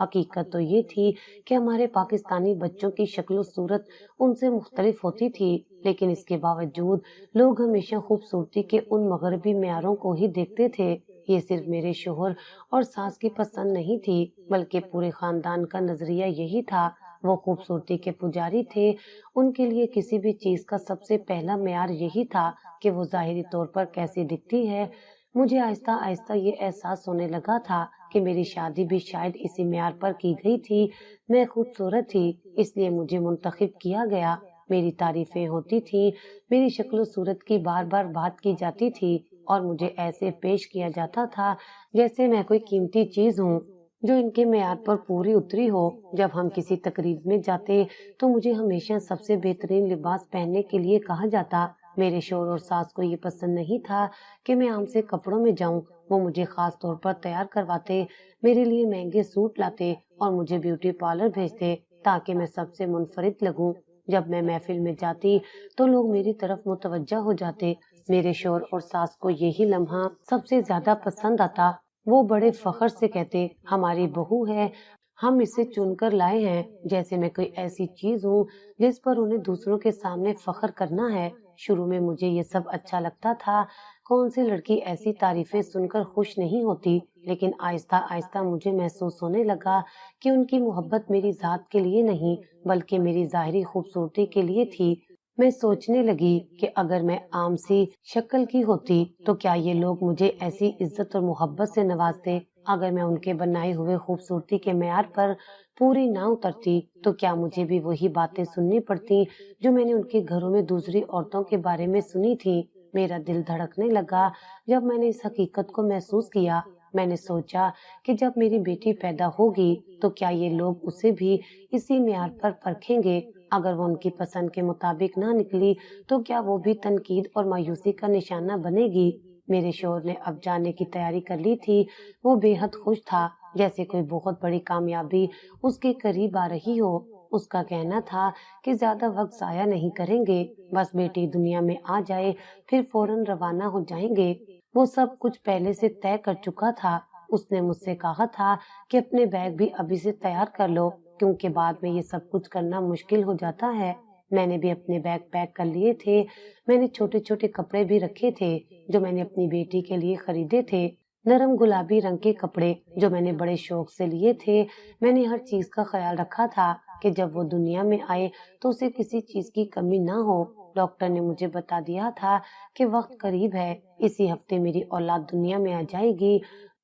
حقیقت تو یہ تھی کہ ہمارے پاکستانی بچوں کی شکل و صورت ان سے مختلف ہوتی تھی، لیکن اس کے باوجود لوگ ہمیشہ خوبصورتی کے ان مغربی معیاروں کو ہی دیکھتے تھے۔ یہ صرف میرے شوہر اور ساس کی پسند نہیں تھی، بلکہ پورے خاندان کا نظریہ یہی تھا۔ وہ خوبصورتی کے پجاری تھے، ان کے لیے کسی بھی چیز کا سب سے پہلا معیار یہی تھا کہ وہ ظاہری طور پر کیسی دکھتی ہے۔ مجھے آہستہ آہستہ یہ احساس ہونے لگا تھا کہ میری شادی بھی شاید اسی معیار پر کی گئی تھی۔ میں خوبصورت تھی، اس لیے مجھے منتخب کیا گیا، میری تعریفیں ہوتی تھیں، میری شکل و صورت کی بار بار بات کی جاتی تھی اور مجھے ایسے پیش کیا جاتا تھا جیسے میں کوئی قیمتی چیز ہوں جو ان کے معیار پر پوری اتری ہو۔ جب ہم کسی تقریب میں جاتے تو مجھے ہمیشہ سب سے بہترین لباس پہننے کے لیے کہا جاتا۔ میرے شوہر اور ساس کو یہ پسند نہیں تھا کہ میں عام سے کپڑوں میں جاؤں۔ وہ مجھے خاص طور پر تیار کرواتے، میرے لیے مہنگے سوٹ لاتے اور مجھے بیوٹی پارلر بھیجتے تاکہ میں سب سے منفرد لگوں۔ جب میں محفل میں جاتی تو لوگ میری طرف متوجہ ہو جاتے۔ میرے شوہر اور ساس کو یہی لمحہ سب سے زیادہ پسند آتا۔ وہ بڑے فخر سے کہتے، ہماری بہو ہے، ہم اسے چن کر لائے ہیں، جیسے میں کوئی ایسی چیز ہوں جس پر انہیں دوسروں کے سامنے فخر کرنا ہے۔ شروع میں مجھے یہ سب اچھا لگتا تھا، کون سی لڑکی ایسی تعریفیں سن کر خوش نہیں ہوتی، لیکن آہستہ آہستہ مجھے محسوس ہونے لگا کہ ان کی محبت میری ذات کے لیے نہیں بلکہ میری ظاہری خوبصورتی کے لیے تھی۔ میں سوچنے لگی کہ اگر میں عام سی شکل کی ہوتی تو کیا یہ لوگ مجھے ایسی عزت اور محبت سے نوازتے؟ اگر میں ان کے بنائے ہوئے خوبصورتی کے معیار پر پوری نہ اترتی تو کیا مجھے بھی وہی باتیں سننی پڑتی جو میں نے ان کے گھروں میں دوسری عورتوں کے بارے میں سنی تھی؟ میرا دل دھڑکنے لگا جب میں نے اس حقیقت کو محسوس کیا۔ میں نے سوچا کہ جب میری بیٹی پیدا ہوگی تو کیا یہ لوگ اسے بھی اسی معیار پر پرکھیں گے؟ اگر وہ ان کی پسند کے مطابق نہ نکلی تو کیا وہ بھی تنقید اور مایوسی کا نشانہ بنے گی؟ میرے شوہر نے اب جانے کی تیاری کر لی تھی۔ وہ بے حد خوش تھا، جیسے کوئی بہت بڑی کامیابی اس کے قریب آ رہی ہو۔ اس کا کہنا تھا کہ زیادہ وقت ضائع نہیں کریں گے، بس بیٹی دنیا میں آ جائے پھر فوراً روانہ ہو جائیں گے۔ وہ سب کچھ پہلے سے طے کر چکا تھا۔ اس نے مجھ سے کہا تھا کہ اپنے بیگ بھی ابھی سے تیار کر لو، کیونکہ بعد میں یہ سب کچھ کرنا مشکل ہو جاتا ہے۔ میں نے بھی اپنے بیگ پیک کر لیے تھے۔ میں نے چھوٹے چھوٹے کپڑے بھی رکھے تھے جو میں نے اپنی بیٹی کے لیے خریدے تھے، نرم گلابی رنگ کے کپڑے جو میں نے بڑے شوق سے لیے تھے۔ میں نے ہر چیز کا خیال رکھا تھا کہ جب وہ دنیا میں آئے تو اسے کسی چیز کی کمی نہ ہو۔ ڈاکٹر نے مجھے بتا دیا تھا کہ وقت قریب ہے، اسی ہفتے میری اولاد دنیا میں آ جائے گی۔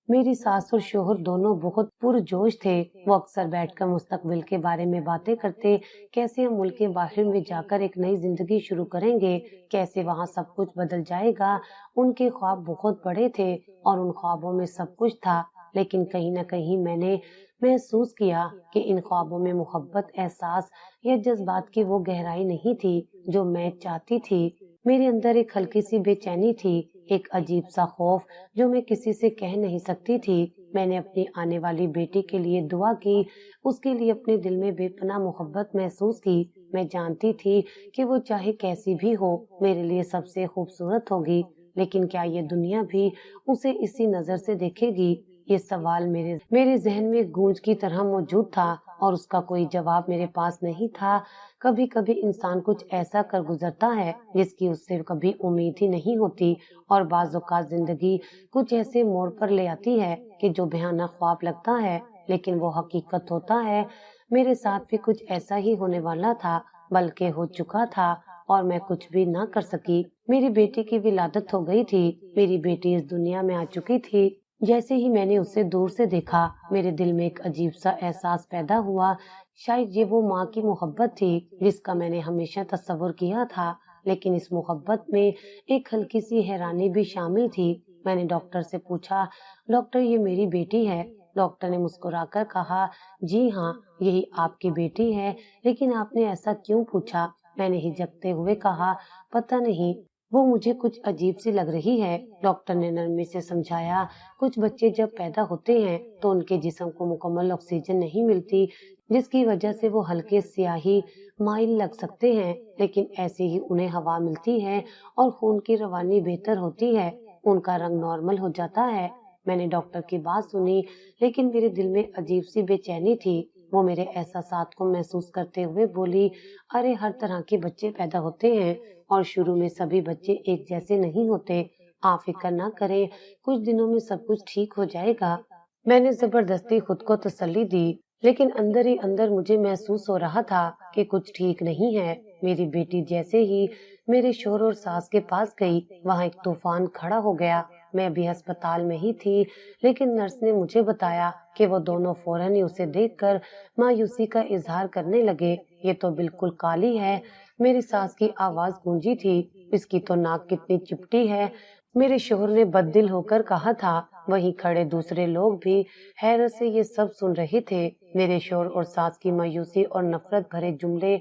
میری ساس اور شوہر دونوں بہت پرجوش تھے۔ وہ اکثر بیٹھ کر مستقبل کے بارے میں باتیں کرتے، کیسے ہم ملک باہر میں جا کر ایک نئی زندگی شروع کریں گے، کیسے وہاں سب کچھ بدل جائے گا۔ ان کے خواب بہت بڑے تھے اور ان خوابوں میں سب کچھ تھا، لیکن کہیں نہ کہیں میں نے محسوس کیا کہ ان خوابوں میں محبت، احساس یا جذبات کی وہ گہرائی نہیں تھی جو میں چاہتی تھی۔ میرے اندر ایک ہلکی سی بے چینی تھی، ایک عجیب سا خوف جو میں کسی سے کہہ نہیں سکتی تھی۔ میں نے اپنی آنے والی بیٹی کے لیے دعا کی، اس کے لیے اپنے دل میں بے پناہ محبت محسوس کی۔ میں جانتی تھی کہ وہ چاہے کیسی بھی ہو میرے لیے سب سے خوبصورت ہوگی، لیکن کیا یہ دنیا بھی اسے اسی نظر سے دیکھے گی؟ یہ سوال میرے ذہن میں گونج کی طرح موجود تھا اور اس کا کوئی جواب میرے پاس نہیں تھا۔ کبھی کبھی انسان کچھ ایسا کر گزرتا ہے جس کی اس سے کبھی امید ہی نہیں ہوتی، اور بعض اوقات زندگی کچھ ایسے موڑ پر لے آتی ہے کہ جو بھیانک خواب لگتا ہے لیکن وہ حقیقت ہوتا ہے۔ میرے ساتھ بھی کچھ ایسا ہی ہونے والا تھا، بلکہ ہو چکا تھا، اور میں کچھ بھی نہ کر سکی۔ میری بیٹی کی ولادت ہو گئی تھی، میری بیٹی اس دنیا میں آ چکی تھی۔ جیسے ہی میں نے اسے دور سے دیکھا میرے دل میں ایک عجیب سا احساس پیدا ہوا۔ شاید یہ وہ ماں کی محبت تھی جس کا میں نے ہمیشہ تصور کیا تھا، لیکن اس محبت میں ایک ہلکی سی حیرانی بھی شامل تھی۔ میں نے ڈاکٹر سے پوچھا، ڈاکٹر یہ میری بیٹی ہے؟ ڈاکٹر نے مسکرا کر کہا، جی ہاں یہی آپ کی بیٹی ہے، لیکن آپ نے ایسا کیوں پوچھا؟ میں نے ہچکتے ہوئے کہا، پتہ نہیں، وہ مجھے کچھ عجیب سی لگ رہی ہے۔ ڈاکٹر نے نرمی سے سمجھایا، کچھ بچے جب پیدا ہوتے ہیں تو ان کے جسم کو مکمل آکسیجن نہیں ملتی، جس کی وجہ سے وہ ہلکے سیاہی مائل لگ سکتے ہیں، لیکن ایسے ہی انہیں ہوا ملتی ہے اور خون کی روانی بہتر ہوتی ہے، ان کا رنگ نارمل ہو جاتا ہے۔ میں نے ڈاکٹر کی بات سنی، لیکن میرے دل میں عجیب سی بے چینی تھی۔ وہ میرے احساسات کو محسوس کرتے ہوئے بولی، ارے ہر طرح کے بچے پیدا ہوتے ہیں اور شروع میں سبھی بچے ایک جیسے نہیں ہوتے۔ آپ فکر نہ کریں، کچھ دنوں میں سب کچھ ٹھیک ہو جائے گا۔ میں نے زبردستی خود کو تسلی دی، لیکن اندر ہی اندر مجھے محسوس ہو رہا تھا کہ کچھ ٹھیک نہیں ہے۔ میری بیٹی جیسے ہی میرے شوہر اور ساس کے پاس گئی، وہاں ایک طوفان کھڑا ہو گیا۔ میں ابھی ہسپتال میں ہی تھی، لیکن نرس نے مجھے بتایا کہ وہ دونوں فوراً ہی اسے دیکھ کر مایوسی کا اظہار کرنے لگے۔ یہ تو بالکل کالی ہے، میری ساس کی آواز گونجی تھی، اس کی تو ناک کتنی چپٹی ہے، میرے شوہر نے بددل ہو کر کہا تھا۔ وہیں کھڑے دوسرے لوگ بھی حیرت سے یہ سب سن رہے تھے۔ میرے شوہر اور ساس کی مایوسی اور نفرت بھرے جملے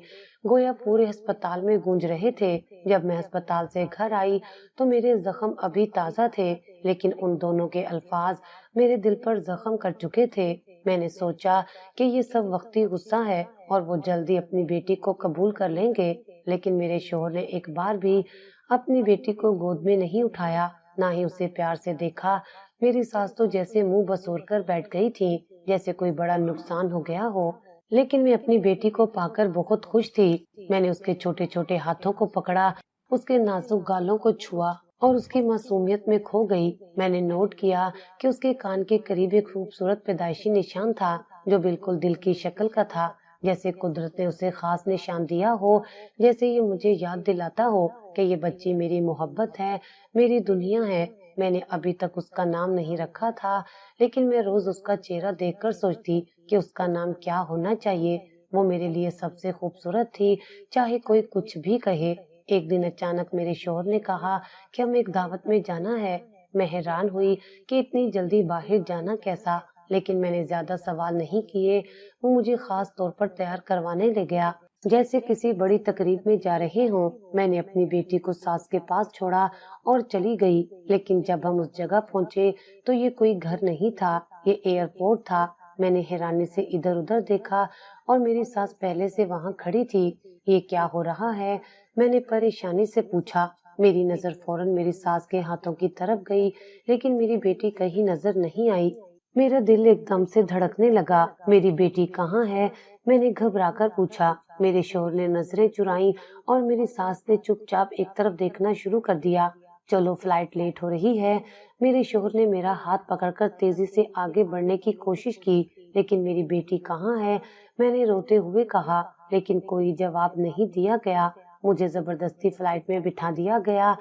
گویا پورے ہسپتال میں گونج رہے تھے۔ جب میں ہسپتال سے گھر آئی تو میرے زخم ابھی تازہ تھے، لیکن ان دونوں کے الفاظ میرے دل پر زخم کر چکے تھے۔ میں نے سوچا کہ یہ سب وقتی غصہ ہے اور وہ جلدی اپنی بیٹی کو قبول کر لیں گے، لیکن میرے شوہر نے ایک بار بھی اپنی بیٹی کو گود میں نہیں اٹھایا، نہ ہی اسے پیار سے دیکھا۔ میری ساس تو جیسے منہ بسور کر بیٹھ گئی تھی، جیسے کوئی بڑا نقصان ہو گیا ہو، لیکن میں اپنی بیٹی کو پا کر بہت خوش تھی۔ میں نے اس کے چھوٹے چھوٹے ہاتھوں کو پکڑا، اس کے نازک گالوں کو چھوا اور اس کی معصومیت میں کھو گئی۔ میں نے نوٹ کیا کہ اس کے کان کے قریب ایک خوبصورت پیدائشی نشان تھا جو بالکل دل کی شکل کا تھا، جیسے قدرت نے اسے خاص نشان دیا ہو، جیسے یہ مجھے یاد دلاتا ہو کہ یہ بچی میری محبت ہے، میری دنیا ہے۔ میں نے ابھی تک اس کا نام نہیں رکھا تھا، لیکن میں روز اس کا چہرہ دیکھ کر سوچتی کہ اس کا نام کیا ہونا چاہیے۔ وہ میرے لیے سب سے خوبصورت تھی، چاہے کوئی کچھ بھی کہے۔ ایک دن اچانک میرے شوہر نے کہا کہ ہمیں ایک دعوت میں جانا ہے۔ میں حیران ہوئی کہ اتنی جلدی باہر جانا کیسا، لیکن میں نے زیادہ سوال نہیں کیے۔ وہ مجھے خاص طور پر تیار کروانے لے گیا، جیسے کسی بڑی تقریب میں جا رہے ہوں۔ میں نے اپنی بیٹی کو ساس کے پاس چھوڑا اور چلی گئی، لیکن جب ہم اس جگہ پہنچے تو یہ کوئی گھر نہیں تھا، یہ ایئرپورٹ تھا۔ میں نے حیرانی سے ادھر ادھر دیکھا اور میری ساس پہلے سے وہاں کھڑی تھی۔ یہ کیا ہو رہا ہے؟ میں نے پریشانی سے پوچھا۔ میری نظر فوراً میری ساس کے ہاتھوں کی طرف گئی، لیکن میری بیٹی کہیں نظر نہیں آئی۔ میرا دل ایک دم سے دھڑکنے لگا۔ میری بیٹی کہاں ہے؟ میں نے گھبرا کر پوچھا۔ میرے شوہر نے نظریں چرائیں اور میری ساس نے چپ چاپ ایک طرف دیکھنا شروع کر دیا۔ چلو فلائٹ لیٹ ہو رہی ہے۔ میرے شوہر نے میرا ہاتھ پکڑ کر تیزی سے آگے بڑھنے کی کوشش کی، لیکن میری بیٹی کہاں ہے؟ میں نے روتے ہوئے کہا، لیکن کوئی جواب نہیں دیا گیا۔ مجھے زبردستی فلائٹ میں بٹھا دیا گیا۔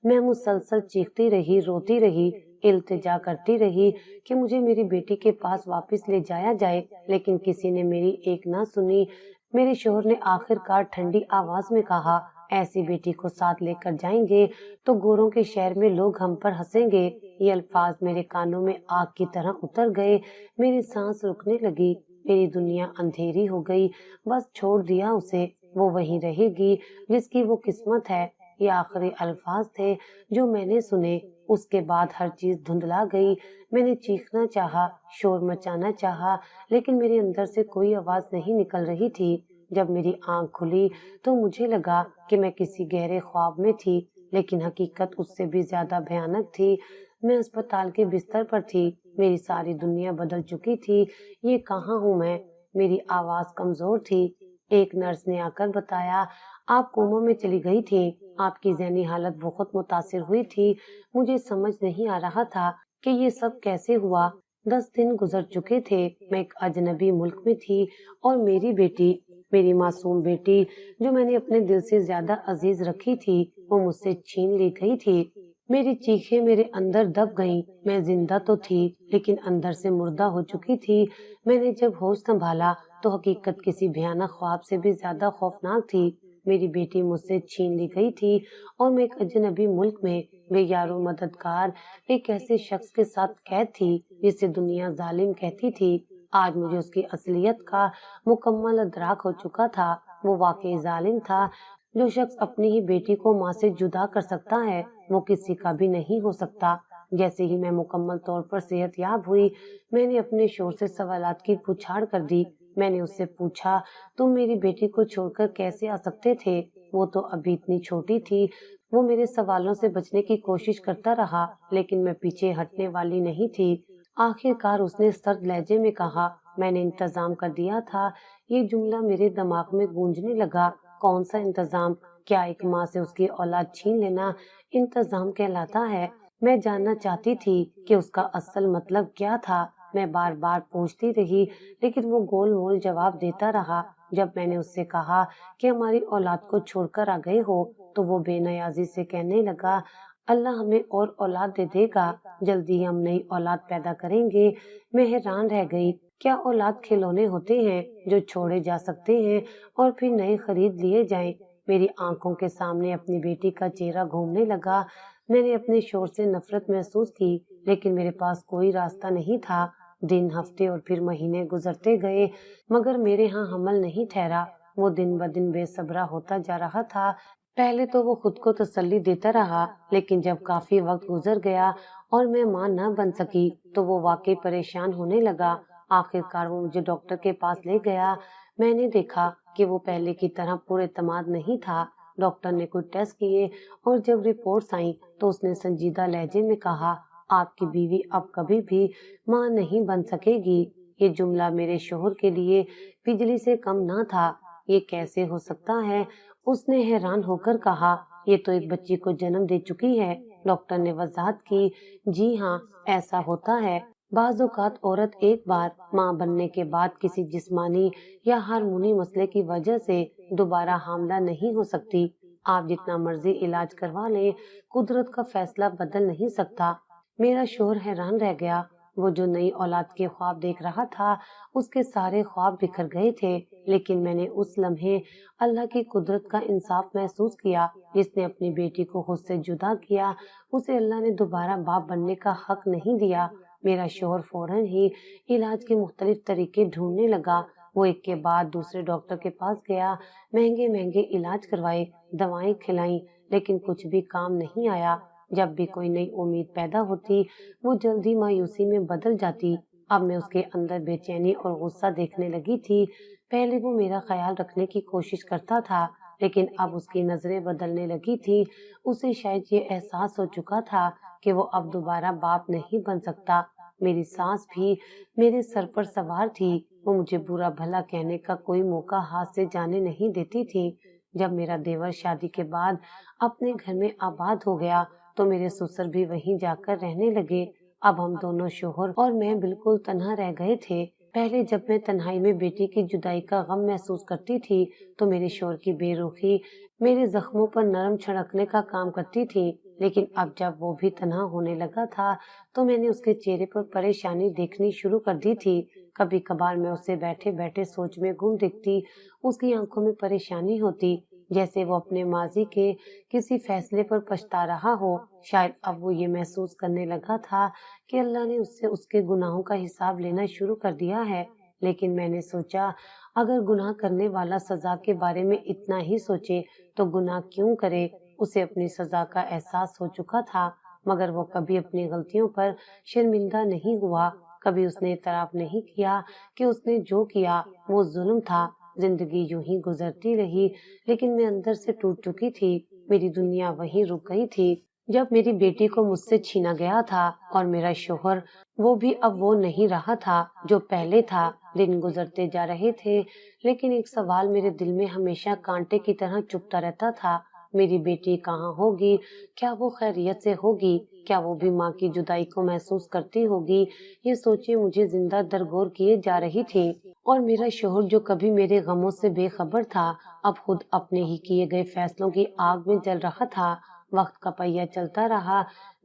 میں مسلسل چیختی رہی، روتی رہی، التجا کرتی رہی کہ مجھے میری بیٹی کے پاس واپس لے جایا جائے، لیکن کسی نے میری ایک نہ سنی۔ میرے شوہر نے آخر کار ٹھنڈی آواز میں کہا، ایسی بیٹی کو ساتھ لے کر جائیں گے تو گوروں کے شہر میں لوگ ہم پر ہنسیں گے۔ یہ الفاظ میرے کانوں میں آگ کی طرح اتر گئے۔ میری سانس رکنے لگی، میری دنیا اندھیری ہو گئی۔ بس چھوڑ دیا اسے، وہ وہیں رہے گی جس کی وہ قسمت ہے۔ یہ آخری الفاظ تھے جو میں نے سنے۔ اس کے بعد ہر چیز دھندلا گئی۔ میں نے چیخنا چاہا، شور مچانا چاہا، لیکن میرے اندر سے کوئی آواز نہیں نکل رہی تھی۔ جب میری آنکھ کھلی تو مجھے لگا کہ میں کسی گہرے خواب میں تھی، لیکن حقیقت اس سے بھی زیادہ بھیانک تھی۔ میں اسپتال کے بستر پر تھی، میری ساری دنیا بدل چکی تھی۔ یہ کہاں ہوں میں؟ میری آواز کمزور تھی۔ ایک نرس نے آ کر بتایا، آپ کوما میں چلی گئی تھی، آپ کی ذہنی حالت بہت متاثر ہوئی تھی۔ مجھے سمجھ نہیں آ رہا تھا کہ یہ سب کیسے ہوا۔ 10 دن گزر چکے تھے، میں ایک اجنبی ملک میں تھی اور میری بیٹی، میری معصوم بیٹی جو میں نے اپنے دل سے زیادہ عزیز رکھی تھی، وہ مجھ سے چھین لی گئی تھی۔ میری چیخیں میرے اندر دب گئیں۔ میں زندہ تو تھی، لیکن اندر سے مردہ ہو چکی تھی۔ میں نے جب ہوش سنبھالا تو حقیقت کسی بھیانک خواب سے بھی زیادہ خوفناک تھی۔ میری بیٹی مجھ سے چھین لی گئی تھی اور میں ایک اجنبی ملک میں بے یار و مددگار ایک ایسے شخص کے ساتھ قید تھی جسے دنیا ظالم کہتی تھی۔ آج مجھے اس کی اصلیت کا مکمل ادراک ہو چکا تھا۔ وہ واقعی ظالم تھا۔ جو شخص اپنی ہی بیٹی کو ماں سے جدا کر سکتا ہے، وہ کسی کا بھی نہیں ہو سکتا۔ جیسے ہی میں مکمل طور پر صحت یاب ہوئی، میں نے اپنے شوہر سے سوالات کی پچھاڑ کر دی۔ میں نے اس سے پوچھا، تم میری بیٹی کو چھوڑ کر کیسے آ سکتے تھے؟ وہ تو ابھی اتنی چھوٹی تھی۔ وہ میرے سوالوں سے بچنے کی کوشش کرتا رہا لیکن میں پیچھے ہٹنے والی نہیں تھی۔ آخر کار اس نے سرد لہجے میں کہا، میں نے انتظام کر دیا تھا۔ یہ جملہ میرے دماغ میں گونجنے لگا۔ کون سا انتظام؟ کیا ایک ماں سے اس کی اولاد چھین لینا انتظام کہلاتا ہے؟ میں جاننا چاہتی تھی کہ اس کا اصل مطلب کیا تھا۔ میں بار بار پوچھتی رہی لیکن وہ گول مول جواب دیتا رہا۔ جب میں نے اس سے کہا کہ ہماری اولاد کو چھوڑ کر آ گئے ہو تو وہ بے نیازی سے کہنے لگا، اللہ ہمیں اور اولاد دے دے گا، جلدی ہم نئی اولاد پیدا کریں گے۔ میں حیران رہ گئی، کیا اولاد کھلونے ہوتے ہیں جو چھوڑے جا سکتے ہیں اور پھر نئے خرید لیے جائیں؟ میری آنکھوں کے سامنے اپنی بیٹی کا چہرہ گھومنے لگا۔ میں نے اپنے شوہر سے نفرت محسوس کی لیکن میرے پاس کوئی راستہ نہیں تھا۔ دن، ہفتے اور پھر مہینے گزرتے گئے مگر میرے ہاں حمل نہیں ٹھہرا۔ وہ دن بدن بے صبرا ہوتا جا رہا تھا۔ پہلے تو وہ خود کو تسلی دیتا رہا لیکن جب کافی وقت گزر گیا اور میں ماں نہ بن سکی تو وہ واقعی پریشان ہونے لگا۔ آخر کار وہ مجھے ڈاکٹر کے پاس لے گیا۔ میں نے دیکھا کہ وہ پہلے کی طرح پر اعتماد نہیں تھا۔ ڈاکٹر نے کچھ ٹیسٹ کیے اور جب رپورٹس آئیں تو اس نے سنجیدہ لہجے میں کہا، آپ کی بیوی اب کبھی بھی ماں نہیں بن سکے گی۔ یہ جملہ میرے شوہر کے لیے بجلی سے کم نہ تھا۔ یہ کیسے ہو سکتا ہے؟ اس نے حیران ہو کر کہا، یہ تو ایک بچی کو جنم دے چکی ہے۔ ڈاکٹر نے وضاحت کی، جی ہاں، ایسا ہوتا ہے۔ بعض اوقات عورت ایک بار ماں بننے کے بعد کسی جسمانی یا ہارمونی مسئلے کی وجہ سے دوبارہ حاملہ نہیں ہو سکتی۔ آپ جتنا مرضی علاج کروا لیں، قدرت کا فیصلہ بدل نہیں سکتا۔ میرا شوہر حیران رہ گیا۔ وہ جو نئی اولاد کے خواب دیکھ رہا تھا اس کے سارے خواب بکھر گئے تھے۔ لیکن میں نے اس لمحے اللہ کی قدرت کا انصاف محسوس کیا۔ جس نے اپنی بیٹی کو خود سے جدا کیا اسے اللہ نے دوبارہ باپ بننے کا حق نہیں دیا۔ میرا شوہر فوراً ہی علاج کے مختلف طریقے ڈھونڈنے لگا۔ وہ ایک کے بعد دوسرے ڈاکٹر کے پاس گیا، مہنگے مہنگے علاج کروائے، دوائیں کھلائیں لیکن کچھ بھی کام نہیں آیا۔ جب بھی کوئی نئی امید پیدا ہوتی وہ جلدی مایوسی میں بدل جاتی۔ اب میں اس کے اندر بے چینی اور غصہ دیکھنے لگی تھی۔ پہلے وہ میرا خیال رکھنے کی کوشش کرتا تھا لیکن اب اس کی نظریں بدلنے لگی تھی۔ اسے شاید یہ احساس ہو چکا تھا کہ وہ اب دوبارہ باپ نہیں بن سکتا۔ میری سانس بھی میرے سر پر سوار تھی۔ وہ مجھے برا بھلا کہنے کا کوئی موقع ہاتھ سے جانے نہیں دیتی تھی۔ جب میرا دیور شادی کے بعد اپنے گھر میں آباد ہو گیا تو میرے سسر بھی وہیں جا کر رہنے لگے۔ اب ہم دونوں شوہر اور میں بالکل تنہا رہ گئے تھے۔ پہلے جب میں تنہائی میں بیٹی کی جدائی کا غم محسوس کرتی تھی تو میرے شوہر کی بے رخی میرے زخموں پر نرم چھڑکنے کا کام کرتی تھی، لیکن اب جب وہ بھی تنہا ہونے لگا تھا تو میں نے اس کے چہرے پر پریشانی دیکھنی شروع کر دی تھی۔ کبھی کبھار میں اسے بیٹھے بیٹھے سوچ میں گم دیکھتی۔ اس کی آنکھوں میں پریشانی ہوتی جیسے وہ اپنے ماضی کے کسی فیصلے پر پچھتا رہا ہو۔ شاید اب وہ یہ محسوس کرنے لگا تھا کہ اللہ نے اس سے اس کے گناہوں کا حساب لینا شروع کر دیا ہے۔ لیکن میں نے سوچا، اگر گناہ کرنے والا سزا کے بارے میں اتنا ہی سوچے تو گناہ کیوں کرے؟ اسے اپنی سزا کا احساس ہو چکا تھا مگر وہ کبھی اپنی غلطیوں پر شرمندہ نہیں ہوا۔ کبھی اس نے اعتراف نہیں کیا کہ اس نے جو کیا وہ ظلم تھا۔ زندگی یوں ہی گزرتی رہی لیکن میں اندر سے ٹوٹ چکی تھی۔ میری دنیا وہیں رک گئی تھی۔ جب میری بیٹی کو مجھ سے چھینا گیا تھا اور میرا شوہر وہ بھی اب وہ نہیں رہا تھا جو پہلے تھا۔ دن گزرتے جا رہے تھے لیکن ایک سوال میرے دل میں ہمیشہ کانٹے کی طرح چبھتا رہتا تھا، میری بیٹی کہاں ہوگی؟ کیا وہ خیریت سے ہوگی؟ کیا وہ بھی ماں کی جدائی کو محسوس کرتی ہوگی؟ یہ سوچیں مجھے زندہ درگور کیے جا رہی تھی اور میرا شوہر جو کبھی میرے غموں سے بے خبر تھا اب خود اپنے ہی کیے گئے فیصلوں کی آگ میں جل رہا تھا۔ وقت کا پہیہ چلتا رہا،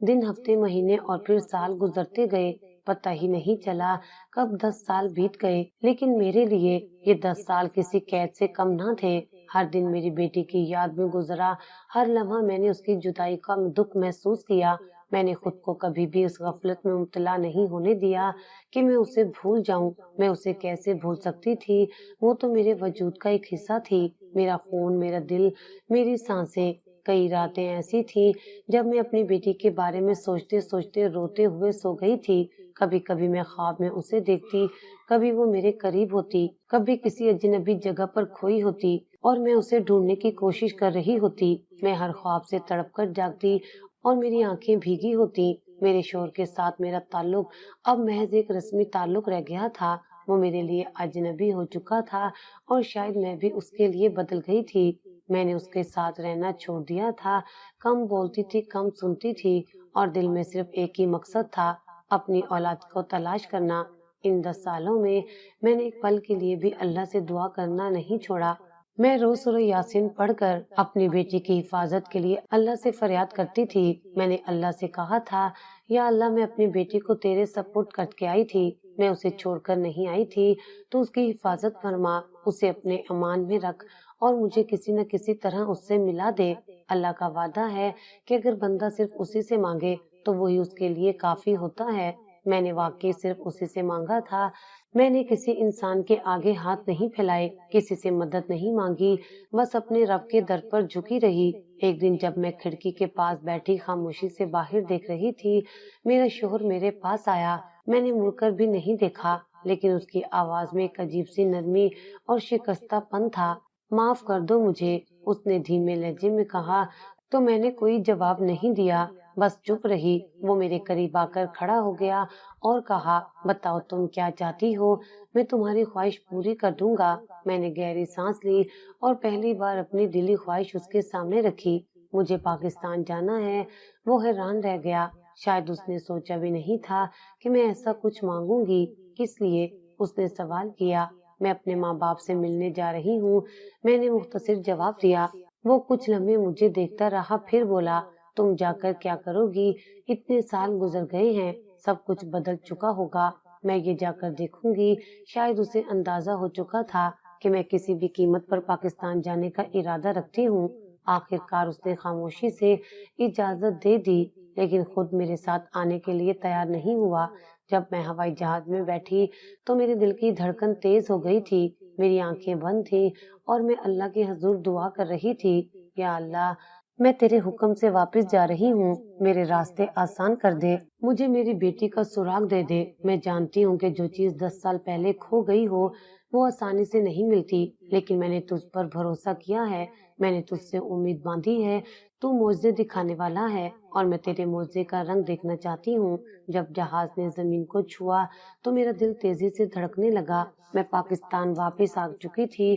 دن، ہفتے، مہینے اور پھر سال گزرتے گئے۔ پتہ ہی نہیں چلا کب 10 سال بیت گئے، لیکن میرے لیے یہ 10 سال کسی قید سے کم نہ تھے۔ ہر دن میری بیٹی کی یاد میں گزرا، ہر لمحہ میں نے اس کی جدائی کا دکھ محسوس کیا۔ میں نے خود کو کبھی بھی اس غفلت میں مبتلا نہیں ہونے دیا کہ میں اسے بھول جاؤں۔ میں اسے کیسے بھول سکتی تھی؟ وہ تو میرے وجود کا ایک حصہ تھی، میرا خون، میرا دل، میری سانسیں۔ کئی راتیں ایسی تھیں جب میں اپنی بیٹی کے بارے میں سوچتے سوچتے روتے ہوئے سو گئی تھی۔ کبھی کبھی میں خواب میں اسے دیکھتی، کبھی وہ میرے قریب ہوتی، کبھی کسی اجنبی جگہ پر کھوئی ہوتی اور میں اسے ڈھونڈنے کی کوشش کر رہی ہوتی۔ میں ہر خواب سے تڑپ کر جاگتی اور میری آنکھیں بھیگی ہوتی۔ میرے شوہر کے ساتھ میرا تعلق اب محض ایک رسمی تعلق رہ گیا تھا۔ وہ میرے لیے اجنبی ہو چکا تھا اور شاید میں بھی اس کے لیے بدل گئی تھی۔ میں نے اس کے ساتھ رہنا چھوڑ دیا تھا، کم بولتی تھی، کم سنتی تھی اور دل میں صرف ایک ہی مقصد تھا، اپنی اولاد کو تلاش کرنا۔ ان 10 سالوں میں نے ایک پل کے لیے بھی اللہ سے دعا کرنا نہیں چھوڑا۔ میں روز سورہ یاسین پڑھ کر اپنی بیٹی کی حفاظت کے لیے اللہ سے فریاد کرتی تھی۔ میں نے اللہ سے کہا تھا، یا اللہ، میں اپنی بیٹی کو تیرے سپرد کر کے آئی تھی، میں اسے چھوڑ کر نہیں آئی تھی، تو اس کی حفاظت فرما، اسے اپنے امان میں رکھ اور مجھے کسی نہ کسی طرح اس سے ملا دے۔ اللہ کا وعدہ ہے کہ اگر بندہ صرف اسی سے مانگے تو وہی اس کے لیے کافی ہوتا ہے۔ میں نے واقعی صرف اسی سے مانگا تھا۔ میں نے کسی انسان کے آگے ہاتھ نہیں پھیلائے، کسی سے مدد نہیں مانگی، بس اپنے رب کے در پر جھکی رہی۔ ایک دن جب میں کھڑکی کے پاس بیٹھی خاموشی سے باہر دیکھ رہی تھی، میرا شوہر میرے پاس آیا۔ میں نے مڑ کر بھی نہیں دیکھا، لیکن اس کی آواز میں ایک عجیب سی نرمی اور شکستہ پن تھا۔ معاف کر دو مجھے، اس نے دھیمے لہجے میں کہا۔ تو میں نے کوئی جواب نہیں دیا، بس چپ رہی۔ وہ میرے قریب آ کر کھڑا ہو گیا اور کہا، بتاؤ تم کیا چاہتی ہو، میں تمہاری خواہش پوری کر دوں گا۔ میں نے گہری سانس لی اور پہلی بار اپنی دلی خواہش اس کے سامنے رکھی۔ مجھے پاکستان جانا ہے۔ وہ حیران رہ گیا، شاید اس نے سوچا بھی نہیں تھا کہ میں ایسا کچھ مانگوں گی۔ کس لیے؟ اس نے سوال کیا۔ میں اپنے ماں باپ سے ملنے جا رہی ہوں، میں نے مختصر جواب دیا۔ وہ کچھ لمحے مجھے دیکھتا رہا، پھر بولا، تم جا کر کیا کرو گی؟ اتنے سال گزر گئے ہیں، سب کچھ بدل چکا ہوگا۔ میں یہ جا کر دیکھوں گی۔ شاید اسے اندازہ ہو چکا تھا کہ میں کسی بھی قیمت پر پاکستان جانے کا ارادہ رکھتی ہوں۔ آخر کار اس نے خاموشی سے اجازت دے دی، لیکن خود میرے ساتھ آنے کے لیے تیار نہیں ہوا۔ جب میں ہوائی جہاز میں بیٹھی تو میرے دل کی دھڑکن تیز ہو گئی تھی، میری آنکھیں بند تھیں اور میں اللہ کے حضور دعا کر رہی تھی، یا اللہ، میں تیرے حکم سے واپس جا رہی ہوں، میرے راستے آسان کر دے، مجھے میری بیٹی کا سراغ دے دے۔ میں جانتی ہوں کہ جو چیز 10 سال پہلے کھو گئی ہو وہ آسانی سے نہیں ملتی، لیکن میں نے تجھ پر بھروسہ کیا ہے، میں نے تجھ سے امید باندھی ہے، تو معجزے دکھانے والا ہے اور میں تیرے معجزے کا رنگ دیکھنا چاہتی ہوں۔ جب جہاز نے زمین کو چھوا تو میرا دل تیزی سے دھڑکنے لگا۔ میں پاکستان واپس آ چکی تھی،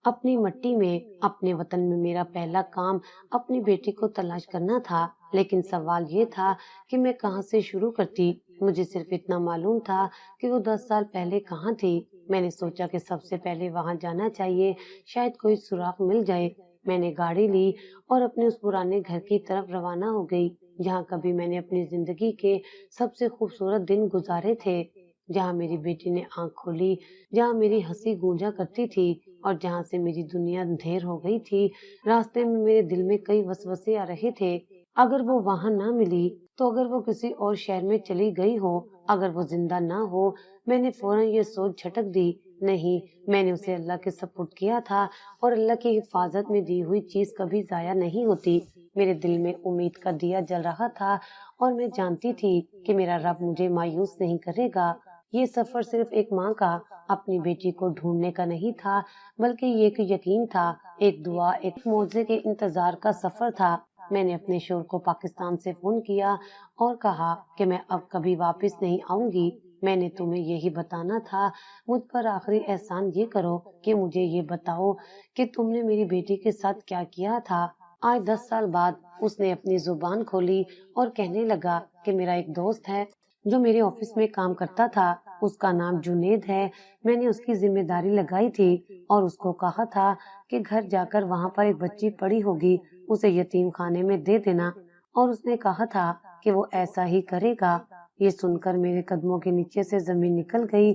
اپنی مٹی میں، اپنے وطن میں۔ میرا پہلا کام اپنی بیٹی کو تلاش کرنا تھا، لیکن سوال یہ تھا کہ میں کہاں سے شروع کرتی۔ مجھے صرف اتنا معلوم تھا کہ وہ 10 سال پہلے کہاں تھی۔ میں نے سوچا کہ سب سے پہلے وہاں جانا چاہیے، شاید کوئی سراغ مل جائے۔ میں نے گاڑی لی اور اپنے اس پرانے گھر کی طرف روانہ ہو گئی، جہاں کبھی میں نے اپنی زندگی کے سب سے خوبصورت دن گزارے تھے، جہاں میری بیٹی نے آنکھ کھولی، جہاں میری ہنسی گونجا کرتی تھی اور جہاں سے میری دنیا اندھیر ہو گئی تھی۔ راستے میں میرے دل میں کئی وسوسے آ رہے تھے۔ اگر وہ وہاں نہ ملی تو، اگر وہ کسی اور شہر میں چلی گئی ہو، اگر وہ زندہ نہ ہو۔ میں نے فوراً یہ سوچ جھٹک دی، نہیں، میں نے اسے اللہ کے سپرد کیا تھا اور اللہ کی حفاظت میں دی ہوئی چیز کبھی ضائع نہیں ہوتی۔ میرے دل میں امید کا دیا جل رہا تھا اور میں جانتی تھی کہ میرا رب مجھے مایوس نہیں کرے گا۔ یہ سفر صرف ایک ماں کا اپنی بیٹی کو ڈھونڈنے کا نہیں تھا، بلکہ یہ ایک یقین تھا، ایک دعا، ایک معجزے کے انتظار کا سفر تھا۔ میں نے اپنے شوہر کو پاکستان سے فون کیا اور کہا کہ میں اب کبھی واپس نہیں آؤں گی۔ میں نے تمہیں یہی بتانا تھا، مجھ پر آخری احسان یہ کرو کہ مجھے یہ بتاؤ کہ تم نے میری بیٹی کے ساتھ کیا کیا تھا۔ آج 10 سال بعد اس نے اپنی زبان کھولی اور کہنے لگا کہ میرا ایک دوست ہے جو میرے آفس میں کام کرتا تھا، اس کا نام جنید ہے۔ میں نے اس کی ذمہ داری لگائی تھی اور اس کو کہا تھا کہ گھر جا کر وہاں پر ایک بچی پڑی ہوگی، اسے یتیم خانے میں دے دینا، اور اس نے کہا تھا کہ وہ ایسا ہی کرے گا۔ یہ سن کر میرے قدموں کے نیچے سے زمین نکل گئی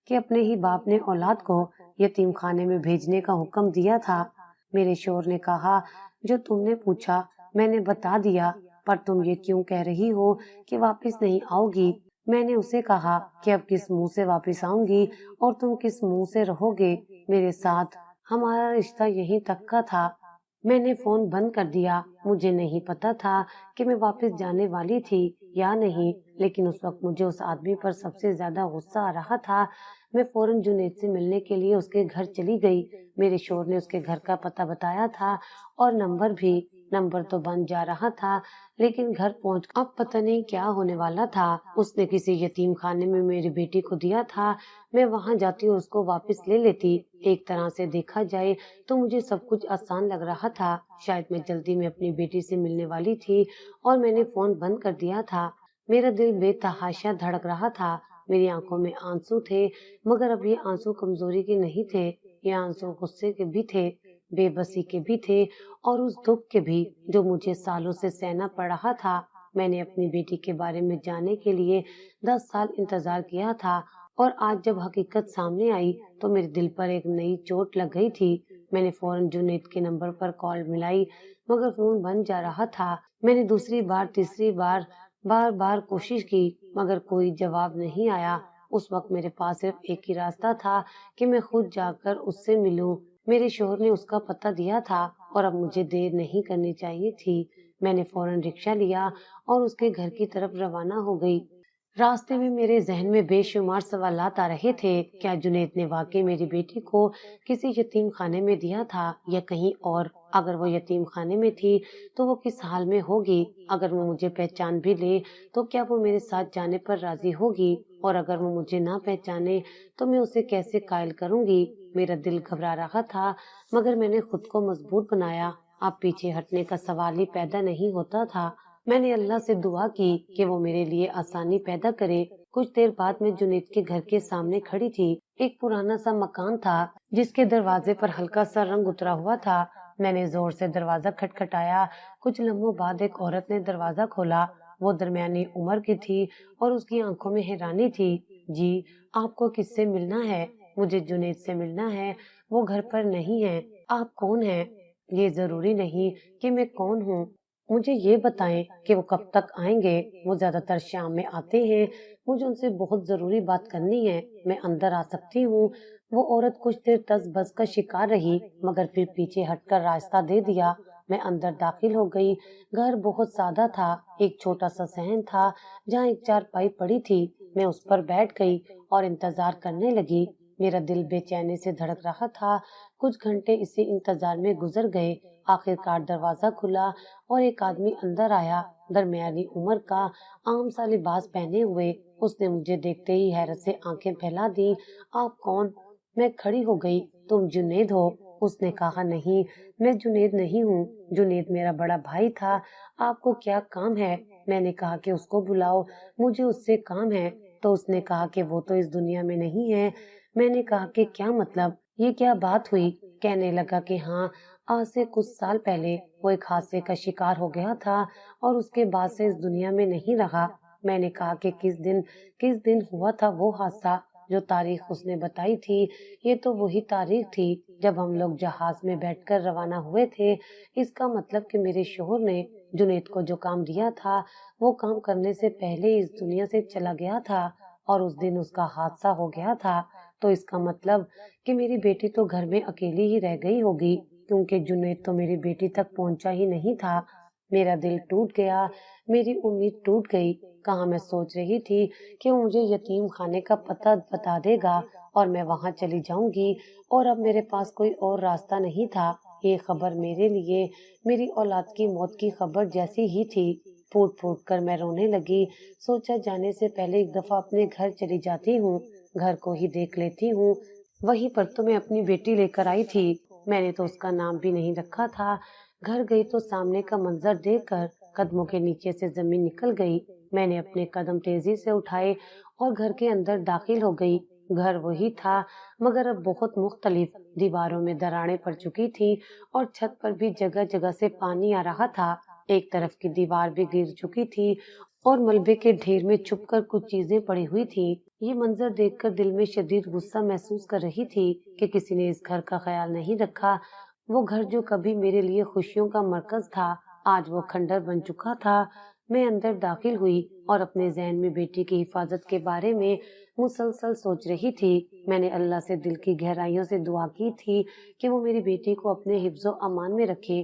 کہ اپنے ہی باپ نے اولاد کو یتیم خانے میں بھیجنے کا حکم دیا تھا۔ میرے شوہر نے کہا، جو تم نے پوچھا میں نے بتا دیا، پر تم یہ کیوں کہہ رہی ہو کہ واپس نہیں آؤ گی؟ میں نے اسے کہا کہ اب کس منہ سے واپس آؤں گی اور تم کس منہ سے رہو گے میرے ساتھ؟ ہمارا رشتہ یہیں تک کا تھا۔ میں نے فون بند کر دیا۔ مجھے نہیں پتا تھا کہ میں واپس جانے والی تھی یا نہیں، لیکن اس وقت مجھے اس آدمی پر سب سے زیادہ غصہ آ رہا تھا۔ میں فوراً جنید سے ملنے کے لیے اس کے گھر چلی گئی۔ میرے شوہر نے اس کے گھر کا پتہ بتایا تھا اور نمبر بھی۔ نمبر تو بند جا رہا تھا، لیکن گھر پہنچ اب پتہ نہیں کیا ہونے والا تھا۔ اس نے کسی یتیم خانے میں میری بیٹی کو دیا تھا۔ میں وہاں جاتی اور اس کو واپس لے لیتی۔ ایک طرح سے دیکھا جائے تو مجھے سب کچھ آسان لگ رہا تھا۔ شاید میں جلدی میں اپنی بیٹی سے ملنے والی تھی اور میں نے فون بند کر دیا تھا۔ میرا دل بے تحاشا دھڑک رہا تھا۔ میری آنکھوں میں آنسو تھے، مگر اب یہ آنسو کمزوری کے نہیں تھے، یہ آنسو غصے کے بھی تھے، بے بسی کے بھی تھے، اور اس دکھ کے بھی جو مجھے سالوں سے سہنا پڑ رہا تھا۔ میں نے اپنی بیٹی کے بارے میں جاننے کے لیے 10 سال انتظار کیا تھا، اور آج جب حقیقت سامنے آئی تو میرے دل پر ایک نئی چوٹ لگ گئی تھی۔ میں نے فوراً جنید کے نمبر پر کال ملائی، مگر فون بند جا رہا تھا۔ میں نے دوسری بار، تیسری بار، بار بار کوشش کی، مگر کوئی جواب نہیں آیا۔ اس وقت میرے پاس صرف ایک ہی راستہ تھا کہ میں خود جا کر اس سے ملوں۔ میرے شوہر نے اس کا پتہ دیا تھا اور اب مجھے دیر نہیں کرنی چاہیے تھی۔ میں نے فوراً رکشہ لیا اور اس کے گھر کی طرف روانہ ہو گئی۔ راستے میں میرے ذہن میں بے شمار سوالات آ رہے تھے۔ کیا جنید نے واقعی میری بیٹی کو کسی یتیم خانے میں دیا تھا یا کہیں اور؟ اگر وہ یتیم خانے میں تھی تو وہ کس حال میں ہوگی؟ اگر وہ مجھے پہچان بھی لے تو کیا وہ میرے ساتھ جانے پر راضی ہوگی؟ اور اگر وہ مجھے نہ پہچانے تو میں اسے کیسے قائل کروں گی؟ میرا دل گھبرا رہا تھا، مگر میں نے خود کو مضبوط بنایا۔ اب پیچھے ہٹنے کا سوال ہی پیدا نہیں ہوتا تھا۔ میں نے اللہ سے دعا کی کہ وہ میرے لیے آسانی پیدا کرے۔ کچھ دیر بعد میں جنید کے گھر کے سامنے کھڑی تھی۔ ایک پرانا سا مکان تھا جس کے دروازے پر ہلکا سا رنگ اترا ہوا تھا۔ میں نے زور سے دروازہ کھٹکھٹایا۔ کچھ لمحوں بعد ایک عورت نے دروازہ کھولا۔ وہ درمیانی عمر کی تھی اور اس کی آنکھوں میں حیرانی تھی۔ جی، آپ کو کس سے ملنا ہے؟ مجھے جنید سے ملنا ہے، وہ گھر پر نہیں ہے۔ آپ کون ہیں؟ یہ ضروری نہیں کہ میں کون ہوں، مجھے یہ بتائیں کہ وہ کب تک آئیں گے؟ وہ زیادہ تر شام میں آتے ہیں، مجھے ان سے بہت ضروری بات کرنی ہے، میں اندر آ سکتی ہوں؟ وہ عورت کچھ دیر تس بس کا شکار رہی، مگر پھر پیچھے ہٹ کر راستہ دے دیا۔ میں اندر داخل ہو گئی۔ گھر بہت سادہ تھا۔ ایک چھوٹا سا صحن تھا جہاں ایک چارپائی پڑی تھی۔ میں اس پر بیٹھ گئی اور انتظار کرنے لگی۔ میرا دل بے چینی سے دھڑک رہا تھا۔ کچھ گھنٹے اسی انتظار میں گزر گئے۔ آخر کار دروازہ کھلا اور ایک آدمی اندر آیا، درمیانی عمر کا، عام سا لباس پہنے ہوئے۔ اس نے مجھے دیکھتے ہی حیرت سے آنکھیں پھیلا دی۔ آپ کون؟ میں کھڑی ہو گئی۔ تم جنید ہو؟ اس نے کہا نہیں، میں جنید نہیں ہوں، جنید میرا بڑا بھائی تھا۔ آپ کو کیا کام ہے؟ میں نے کہا کہ اس کو بلاؤ، مجھے اس سے کام ہے۔ تو اس نے کہا کہ وہ تو اس دنیا میں نہیں ہے۔ میں نے کہا کہ کیا مطلب؟ یہ کیا بات ہوئی؟ کہنے لگا کہ ہاں، آج سے کچھ سال پہلے وہ ایک حادثے کا شکار ہو گیا تھا اور اس کے بعد سے اس دنیا میں نہیں رہا۔ میں نے کہا کہ کس دن ہوا تھا وہ حادثہ؟ جو تاریخ اس نے بتائی تھی، یہ تو وہی تاریخ تھی جب ہم لوگ جہاز میں بیٹھ کر روانہ ہوئے تھے۔ اس کا مطلب کہ میرے شوہر نے جنید کو جو کام دیا تھا وہ کام کرنے سے پہلے ہی اس دنیا سے چلا گیا تھا، اور اس دن اس کا حادثہ ہو گیا تھا۔ تو اس کا مطلب کہ میری بیٹی تو گھر میں اکیلی ہی رہ گئی ہوگی، کیونکہ جنید تو میری بیٹی تک پہنچا ہی نہیں تھا۔ میرا دل ٹوٹ گیا، میری امید ٹوٹ گئی۔ کہاں میں سوچ رہی تھی کہ وہ مجھے یتیم خانے کا پتہ بتا دے گا اور میں وہاں چلی جاؤں گی، اور اب میرے پاس کوئی اور راستہ نہیں تھا۔ یہ خبر میرے لیے میری اولاد کی موت کی خبر جیسی ہی تھی۔ پھوٹ پھوٹ کر میں رونے لگی۔ سوچا جانے سے پہلے ایک دفعہ اپنے گھر چلی جاتی ہوں، گھر کو ہی دیکھ لیتی ہوں، وہیں پر تو میں اپنی بیٹی لے کر آئی تھی۔ میں نے تو اس کا نام بھی نہیں رکھا تھا۔ گھر گئی تو سامنے کا منظر دیکھ کر قدموں کے نیچے سے زمین نکل گئی۔ میں نے اپنے قدم تیزی سے اٹھائے اور گھر کے اندر داخل ہو گئی۔ گھر وہی تھا، مگر اب بہت مختلف۔ دیواروں میں دراڑیں پڑ چکی تھی اور چھت پر بھی جگہ جگہ سے پانی آ رہا تھا۔ ایک طرف کی دیوار بھی گر چکی تھی اور ملبے کے ڈھیر میں چھپ کر کچھ چیزیں پڑی ہوئی تھی۔ یہ منظر دیکھ کر دل میں شدید غصہ محسوس کر رہی تھی کہ کسی نے اس گھر کا خیال نہیں رکھا۔ وہ گھر جو کبھی میرے لیے خوشیوں کا مرکز تھا، آج وہ کھنڈر بن چکا تھا۔ میں اندر داخل ہوئی اور اپنے ذہن میں بیٹی کی حفاظت کے بارے میں مسلسل سوچ رہی تھی۔ میں نے اللہ سے دل کی گہرائیوں سے دعا کی تھی کہ وہ میری بیٹی کو اپنے حفظ و امان میں رکھے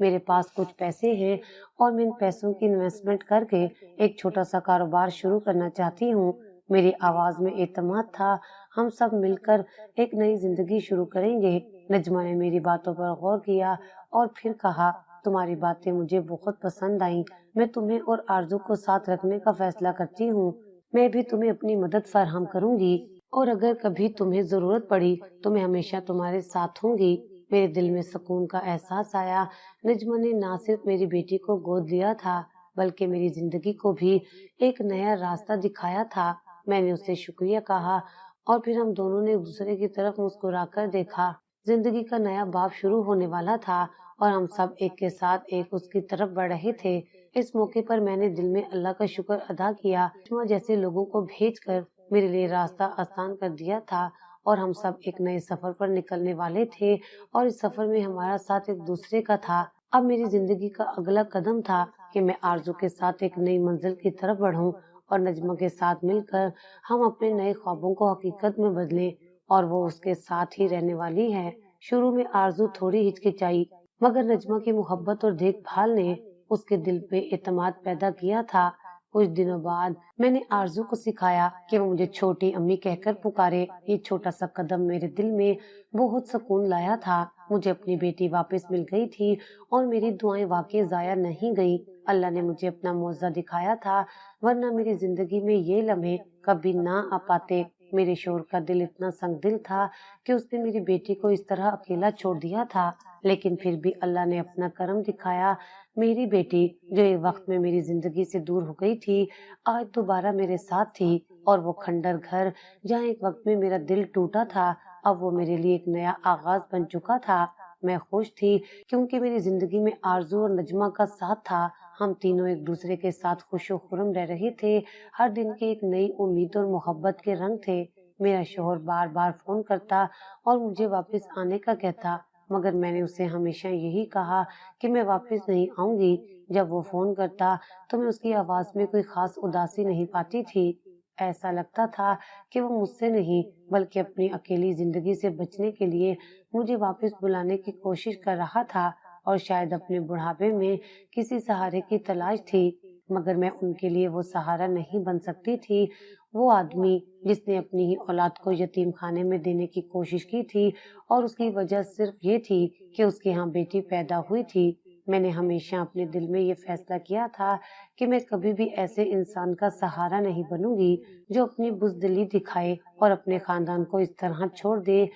میرے پاس کچھ پیسے ہیں اور میں ان پیسوں کی انویسٹمنٹ کر کے ایک چھوٹا سا کاروبار شروع کرنا چاہتی ہوں۔ میری آواز میں اعتماد تھا۔ ہم سب مل کر ایک نئی زندگی شروع کریں گے۔ نجمہ نے میری باتوں پر غور کیا اور پھر کہا، تمہاری باتیں مجھے بہت پسند آئیں۔ میں تمہیں اور آرزو کو ساتھ رکھنے کا فیصلہ کرتی ہوں۔ میں بھی تمہیں اپنی مدد فراہم کروں گی اور اگر کبھی تمہیں ضرورت پڑی تو میں ہمیشہ تمہارے ساتھ ہوں گی۔ میرے دل میں سکون کا احساس آیا۔ نجمہ نے نہ صرف میری بیٹی کو گود لیا تھا بلکہ میری زندگی کو بھی ایک نیا راستہ دکھایا تھا۔ میں نے اسے شکریہ کہا اور پھر ہم دونوں نے ایک دوسرے کی طرف مسکرا کر دیکھا۔ زندگی کا نیا باب شروع ہونے والا تھا اور ہم سب ایک کے ساتھ ایک اس کی طرف بڑھ رہے تھے۔ اس موقع پر میں نے دل میں اللہ کا شکر ادا کیا، نجمہ جیسے لوگوں کو بھیج کر میرے لیے راستہ آسان کر دیا تھا اور ہم سب ایک نئے سفر پر نکلنے والے تھے اور اس سفر میں ہمارا ساتھ ایک دوسرے کا تھا۔ اب میری زندگی کا اگلا قدم تھا کہ میں آرزو کے ساتھ ایک نئی منزل کی طرف بڑھوں اور نجمہ کے ساتھ مل کر ہم اپنے نئے خوابوں کو حقیقت میں بدلیں اور وہ اس کے ساتھ ہی رہنے والی ہے۔ شروع میں آرزو تھوڑی ہچکچائی مگر نجمہ کی محبت اور دیکھ بھال نے اس کے دل پہ اعتماد پیدا کیا تھا۔ کچھ دنوں بعد میں نے آرزو کو سکھایا کہ وہ مجھے چھوٹی امی کہہ کر پکارے۔ یہ چھوٹا سا قدم میرے دل میں بہت سکون لایا تھا۔ مجھے اپنی بیٹی واپس مل گئی تھی اور میری دعائیں واقعی ضائع نہیں گئی۔ اللہ نے مجھے اپنا معجزہ دکھایا تھا ورنہ میری زندگی میں یہ لمحے کبھی نہ آ پاتے۔ میرے شوہر کا دل اتنا سنگ دل تھا کہ اس نے میری بیٹی کو اس طرح اکیلا چھوڑ دیا تھا، لیکن پھر بھی اللہ نے اپنا کرم دکھایا۔ میری بیٹی جو ایک وقت میں میری زندگی سے دور ہو گئی تھی آج دوبارہ میرے ساتھ تھی اور وہ کھنڈر گھر جہاں ایک وقت میں میرا دل ٹوٹا تھا اب وہ میرے لیے ایک نیا آغاز بن چکا تھا۔ میں خوش تھی کیونکہ میری زندگی میں آرزو اور نجمہ کا ساتھ تھا۔ ہم تینوں ایک دوسرے کے ساتھ خوش و خرم رہ رہے تھے۔ ہر دن کی ایک نئی امید اور محبت کے رنگ تھے۔ میرا شوہر بار بار فون کرتا اور مجھے واپس آنے کا کہتا مگر میں نے اسے ہمیشہ یہی کہا کہ میں واپس نہیں آؤں گی۔ جب وہ فون کرتا تو میں اس کی آواز میں کوئی خاص اداسی نہیں پاتی تھی۔ ایسا لگتا تھا کہ وہ مجھ سے نہیں بلکہ اپنی اکیلی زندگی سے بچنے کے لیے مجھے واپس بلانے کی کوشش کر رہا تھا اور شاید اپنے بڑھاپے میں کسی سہارے کی تلاش تھی مگر میں ان کے لیے وہ سہارا نہیں بن سکتی تھی۔ وہ آدمی جس نے اپنی ہی اولاد کو یتیم خانے میں دینے کی کوشش کی تھی اور اس کی وجہ صرف یہ تھی کہ اس کے ہاں بیٹی پیدا ہوئی تھی۔ میں نے ہمیشہ اپنے دل میں یہ فیصلہ کیا تھا کہ میں کبھی بھی ایسے انسان کا سہارا نہیں بنوں گی جو اپنی بزدلی دکھائے اور اپنے خاندان کو اس طرح چھوڑ دے۔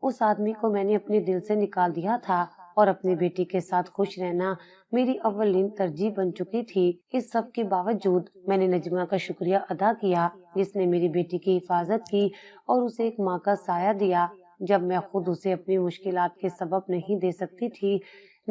اس آدمی کو میں نے اپنے دل سے نکال دیا تھا اور اپنی بیٹی کے ساتھ خوش رہنا میری اولین ترجیح بن چکی تھی۔ اس سب کے باوجود میں نے نجمہ کا شکریہ ادا کیا جس نے میری بیٹی کی حفاظت کی اور اسے ایک ماں کا سایہ دیا جب میں خود اسے اپنی مشکلات کے سبب نہیں دے سکتی تھی۔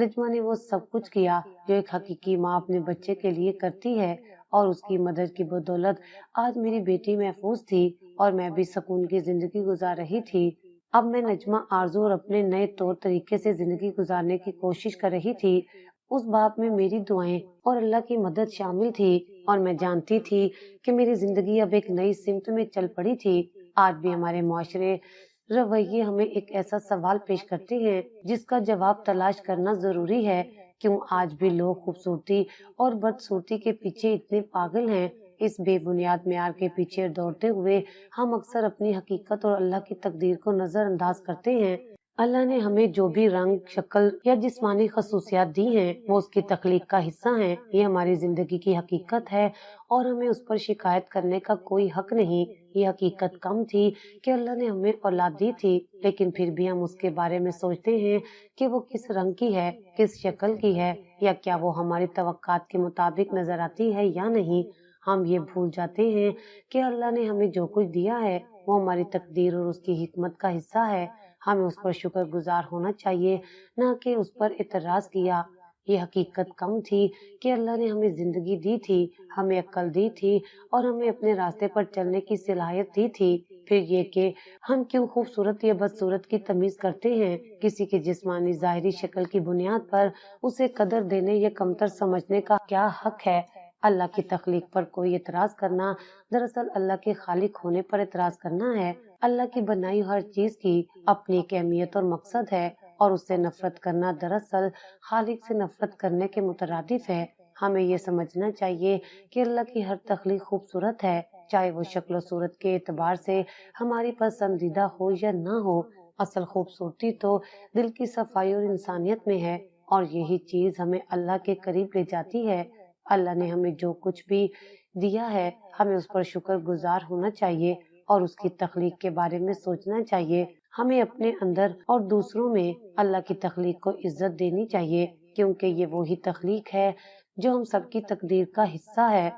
نجمہ نے وہ سب کچھ کیا جو ایک حقیقی ماں اپنے بچے کے لیے کرتی ہے اور اس کی مدد کی بدولت آج میری بیٹی محفوظ تھی اور میں بھی سکون کی زندگی گزار رہی تھی۔ اب میں نجمہ، آرزو اور اپنے نئے طور طریقے سے زندگی گزارنے کی کوشش کر رہی تھی۔ اس باب میں میری دعائیں اور اللہ کی مدد شامل تھی اور میں جانتی تھی کہ میری زندگی اب ایک نئی سمت میں چل پڑی تھی۔ آج بھی ہمارے معاشرے رویے ہمیں ایک ایسا سوال پیش کرتے ہیں جس کا جواب تلاش کرنا ضروری ہے، کیوں آج بھی لوگ خوبصورتی اور بدصورتی کے پیچھے اتنے پاگل ہیں؟ اس بے بنیاد معیار کے پیچھے دوڑتے ہوئے ہم اکثر اپنی حقیقت اور اللہ کی تقدیر کو نظر انداز کرتے ہیں۔ اللہ نے ہمیں جو بھی رنگ، شکل یا جسمانی خصوصیات دی ہیں وہ اس کی تخلیق کا حصہ ہیں۔ یہ ہماری زندگی کی حقیقت ہے اور ہمیں اس پر شکایت کرنے کا کوئی حق نہیں۔ یہ حقیقت کم تھی کہ اللہ نے ہمیں اولاد دی تھی لیکن پھر بھی ہم اس کے بارے میں سوچتے ہیں کہ وہ کس رنگ کی ہے، کس شکل کی ہے یا کیا وہ ہماری توقعات کے مطابق نظر آتی ہے یا نہیں۔ ہم یہ بھول جاتے ہیں کہ اللہ نے ہمیں جو کچھ دیا ہے وہ ہماری تقدیر اور اس کی حکمت کا حصہ ہے۔ ہمیں اس پر شکر گزار ہونا چاہیے نہ کہ اس پر اعتراض کیا۔ یہ حقیقت کم تھی کہ اللہ نے ہمیں زندگی دی تھی، ہمیں عقل دی تھی اور ہمیں اپنے راستے پر چلنے کی صلاحیت دی تھی۔ پھر یہ کہ ہم کیوں خوبصورت یا بدصورت کی تمیز کرتے ہیں؟ کسی کی جسمانی ظاہری شکل کی بنیاد پر اسے قدر دینے یا کمتر سمجھنے کا کیا حق ہے؟ اللہ کی تخلیق پر کوئی اعتراض کرنا دراصل اللہ کے خالق ہونے پر اعتراض کرنا ہے۔ اللہ کی بنائی ہر چیز کی اپنی ایک اہمیت اور مقصد ہے اور اس سے نفرت کرنا دراصل خالق سے نفرت کرنے کے مترادف ہے۔ ہمیں یہ سمجھنا چاہیے کہ اللہ کی ہر تخلیق خوبصورت ہے، چاہے وہ شکل و صورت کے اعتبار سے ہماری پسندیدہ ہو یا نہ ہو۔ اصل خوبصورتی تو دل کی صفائی اور انسانیت میں ہے، اور یہی چیز ہمیں اللہ کے قریب لے جاتی ہے۔ اللہ نے ہمیں جو کچھ بھی دیا ہے، ہمیں اس پر شکر گزار ہونا چاہیے اور اس کی تخلیق کے بارے میں سوچنا چاہیے۔ ہمیں اپنے اندر اور دوسروں میں اللہ کی تخلیق کو عزت دینی چاہیے، کیونکہ یہ وہی تخلیق ہے جو ہم سب کی تقدیر کا حصہ ہے۔